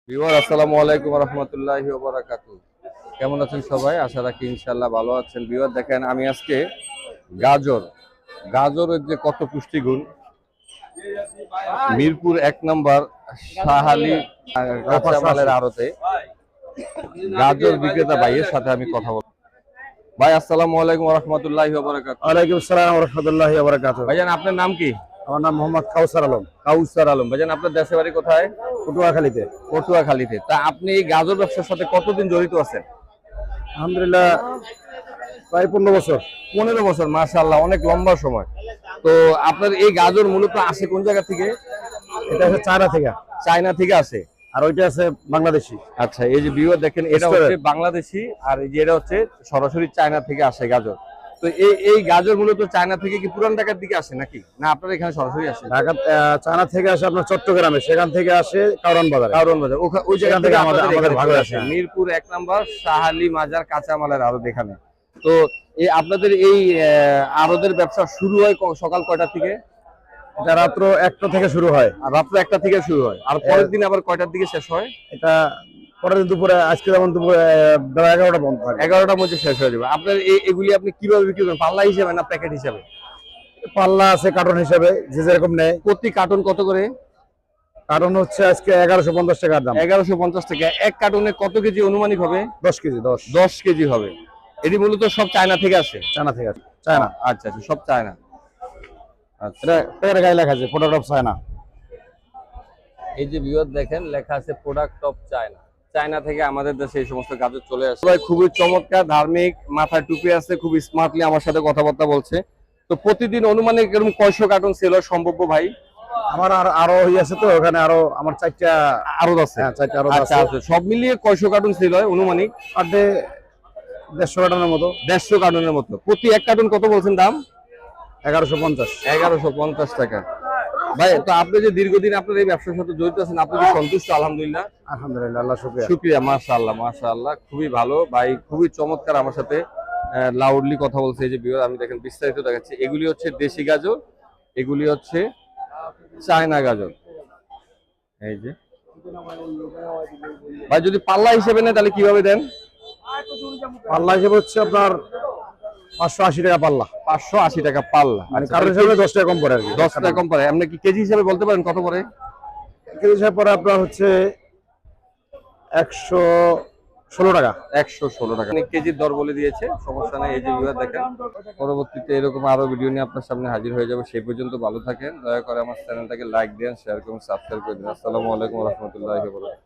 Viewer আসসালামু আলাইকুম ওয়া রাহমাতুল্লাহি ওয়া বারাকাতুহু। কেমন আছেন সবাই? আশা রাখি ইনশাআল্লাহ ভালো আছেন। ভিউয়ার দেখেন আমি আজকে গাজরের যে কত পুষ্টিগুণ, মিরপুর ১ নম্বর শাহালি কাঁচা মালের আড়তে গাজর বিক্রেতা ভাইয়ের সাথে আমি কথা বলবো। ভাই আসসালামু আলাইকুম ওয়া রাহমাতুল্লাহি ওয়া বারাকাতুহু। ওয়ালাইকুম আসসালাম ওয়া রাহমাতুল্লাহি ওয়া বারাকাতুহু। ভাইজান আপনার নাম কি? আমার নাম মোহাম্মদ কাউসার আলম। কাউসার আলম। ভাইজান আপনার দেশের বাড়ি কোথায়? পটুয়াখালীতে। পটুয়াখালীতে। তা আপনি এই গাজর ব্যবসার সাথে কতদিন জড়িত আছেন? আলহামদুলিল্লাহ প্রায় 15 বছর। 15 বছর, মাশাআল্লাহ, অনেক লম্বা সময়। তো আপনার এই গাজর মূলত আসে কোন জায়গা থেকে? এটা হচ্ছে চায়না থেকে। চায়না থেকে আসে। আর ওইটা আছে বাংলাদেশি। আচ্ছা, এই যে ভিউয়ার দেখেন, এটা হচ্ছে বাংলাদেশি আর এই যে এটা হচ্ছে সরাসরি চায়না থেকে আসে গাজর। তো এই গাজর মূলত চায়না থেকে কি পুরান ঢাকার দিকে আসে নাকি না আপনার এখানে সরাসরি আসে? ঢাকা চায়না থেকে আসে আপনার চট্টগ্রামে, সেখান থেকে আসে কারওয়ান বাজারে। কারওয়ান বাজার, ওই জায়গা থেকে আমাদের ভাগে আসে। মিরপুর 1 নম্বর শাহালি মাজার কাঁচামালের আড়ত এখানে। তো এই আপনাদের এই আড়তের ব্যবসা শুরু হয় সকাল কয়টা থেকে? এটা রাত্র 1টা থেকে শুরু হয়। আর রাত্র 1টা থেকে শুরু হয়, আর পরের দিন আবার কয়টার দিকে শেষ হয়? এটা পরের দিন দুপুরে, আজকে যেমন দুপুরে বেলা 11টা বন্ধ থাকে। 11টার মধ্যে শেষ হয়ে যাবে। আপনার এগুলি আপনি কিভাবে বিক্রি করেন? পাল্লা হিসেবে না প্যাকেট হিসেবে? পাল্লা আছে, কার্টন হিসাবে, যে যেরকম নেয়। প্রতি কার্টন কত করে? কার্টন হচ্ছে আজকে 1150 টাকার দাম। 1150 টাকা। এক কার্টনে কত কেজি অনুমানিক হবে? 10 কেজি। 10 কেজি হবে। এটি মূলত সব চায়না থেকে আসে? চায়না থেকে আসে। চায়না। আচ্ছা আচ্ছা, সব চায়না। আচ্ছা, এটা পেয়ারে গায়ে লেখা আছে প্রোডাক্ট অফ চায়না। এই যে ভিউয়ার দেখেন, লেখা আছে প্রোডাক্ট অফ চায়না। চায়না থেকে আমাদের দেশে এই সমস্ত গাজর চলে আসে। সবাই খুবই চমৎকার, ধার্মিক, মাথায় টুপি আছে, খুব স্মার্টলি আমার সাথে কথাবার্তা বলছে। তো প্রতিদিন অনুমানিক এরকম কয়শো কার্টন সেল হয় সম্ভব ভাই? আমার আরো আছে, তো ওখানে আরো আমার 4টা আরো আছে। হ্যাঁ, 4টা আরো আচ্ছা আছে। সব মিলিয়ে কয়শো কার্টন সেল হয় অনুমানিক? পার ডে 150 কার্টনের মতো। 150 কার্টনের মতো। প্রতি এক কার্টন কত বলছেন দাম? 1150। 1150 টাকা। ভাই, তো আপনি যে দীর্ঘদিন আপনার এই ব্যবসার সাথে জড়িত আছেন, আপনি কি সন্তুষ্ট? আলহামদুলিল্লাহ। আলহামদুলিল্লাহ, আল্লাহ শুকরিয়া। শুকরিয়া, মাশাআল্লাহ মাশাআল্লাহ, খুবই ভালো ভাই, খুবই চমৎকার আমার সাথে লাউডলি কথা বলছে। এই যে ভিউয়ার আমি দেখেন বিস্তারিত দেখাচ্ছি। এগুলি হচ্ছে দেশি গাজর, এগুলি হচ্ছে চায়না গাজর। এই যে ভাই, যদি পাল্লা হিসেবে নেয় তাহলে কিভাবে দেন? পাল্লা হিসেবে হচ্ছে আপনার 580 টাকা পাল্লা। 580 টাকা পাল্লা। মানে কারণ হিসেবে 10 টাকা কম পড়ে আর কি। 10 টাকা কম পড়ে। আপনি কি কেজি হিসেবে বলতে পারেন কত পড়ে? কেজি হিসেবে পরে আপনার হচ্ছে 116 টাকা। 116 টাকা কেজির দর বলে দিয়েছে, সমস্যা নেই। এই যে ভিউয়ার দেখেন, পরবর্তীতে এরকম আরো ভিডিও নিয়ে আপনার সামনে হাজির হয়ে যাবে। সেই পর্যন্ত ভালো থাকেন। দয়া করে আমার চ্যানেলটাকে লাইক দেন, শেয়ার করুন, সাবস্ক্রাইব করে দিন। আসসালামু আলাইকুম ওয়া রাহমাতুল্লাহি ওয়া বারাকাতুহু।